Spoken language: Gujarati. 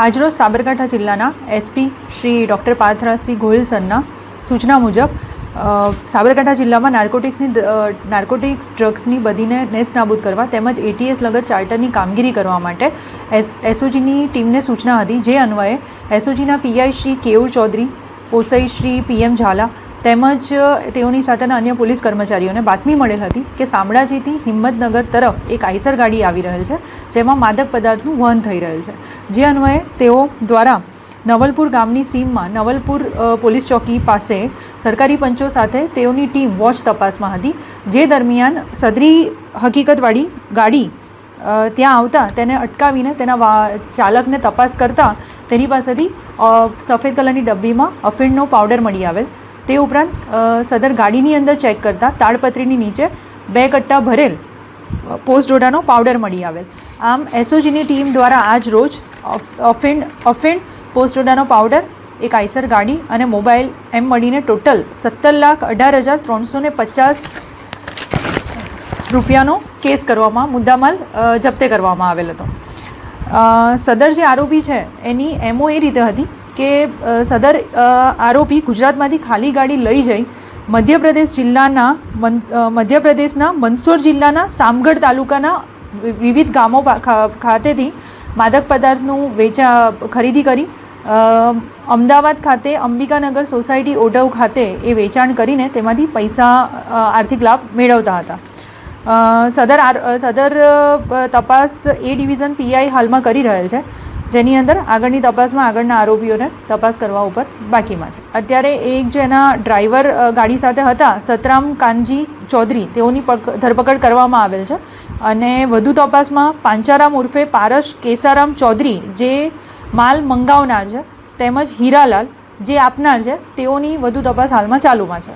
આજરોજ સાબરકાંઠા જિલ્લાના એસપી શ્રી ડૉક્ટર પાર્થરાજસિંહ ગોહિલ સરના સૂચના મુજબ સાબરકાંઠા જિલ્લામાં નાર્કોટિક્સ ડ્રગ્સની બદીને નેસ્ત નાબૂદ કરવા તેમજ એટીએસ લગત ચાર્ટરની કામગીરી કરવા માટે એસઓજીની ટીમને સૂચના હતી, જે અન્વયે એસઓજીના પીઆઈ શ્રી કેયુર ચૌધરી, પોસઈ શ્રી પીએમ ઝાલા તેમજ તેઓની સાથેના અન્ય પોલીસ કર્મચારીઓને બાતમી મળેલ હતી કે શામળાજીથી હિંમતનગર તરફ એક આઈસર ગાડી આવી રહેલ છે, જેમાં માદક પદાર્થનું વહન થઈ રહેલ છે. જે અન્વયે તેઓ દ્વારા નવલપુર ગામની સીમમાં નવલપુર પોલીસ ચોકી પાસે સરકારી પંચો સાથે તેઓની ટીમ વોચ તપાસમાં હતી. જે દરમિયાન સદરી હકીકતવાળી ગાડી ત્યાં આવતા તેને અટકાવીને તેના ચાલકને તપાસ કરતા તેની પાસેથી સફેદ કલરની ડબ્બીમાં અફીણનો પાવડર મળી આવેલ. તે ઉપરાંત સદર ગાડીની અંદર ચેક કરતા તાડપત્રીની નીચે 2 કટ્ટા ભરેલ પોસ્ટ ડોડાનો પાવડર મળી આવેલ. આમ એસઓજીની ટીમ દ્વારા આજ રોજ અફીણ, પોસ્ટ ડોડાનો પાવડર, એક આઈસર ગાડી અને મોબાઈલ એમ મળીને ટોટલ 17,18,350 રૂપિયાનો કેસ કરવામાં મુદ્દામાલ જપ્તે કરવામાં આવેલ હતો. સદર જે આરોપી છે એની એમઓ એ રીતે હતી કે સદર આરોપી ગુજરાતમાંથી ખાલી ગાડી લઈ જઈ મધ્યપ્રદેશના મંદસૌર જિલ્લાના સામગઢ તાલુકાના વિવિધ ગામો ખાતેથી માદક પદાર્થનું ખરીદી કરી અમદાવાદ ખાતે અંબિકાનગર સોસાયટી ઓઢવ ખાતે એ વેચાણ કરીને તેમાંથી પૈસા આર્થિક લાભ મેળવતા હતા. સદર તપાસ એ ડિવિઝન પીઆઈ હાલમાં કરી રહેલ છે, જેની અંદર આગળની તપાસમાં આગળના આરોપીઓને તપાસ કરવા ઉપર બાકીમાં છે. અત્યારે એક જેના ડ્રાઈવર ગાડી સાથે હતા સતરામ કાનજી ચૌધરી, તેઓની ધરપકડ કરવામાં આવેલ છે અને વધુ તપાસમાં પાંચારામ ઉર્ફે પારસ કેસારામ ચૌધરી જે માલ મંગાવનાર છે તેમજ હીરાલાલ જે આપનાર છે તેઓની વધુ તપાસ હાલમાં ચાલુમાં છે.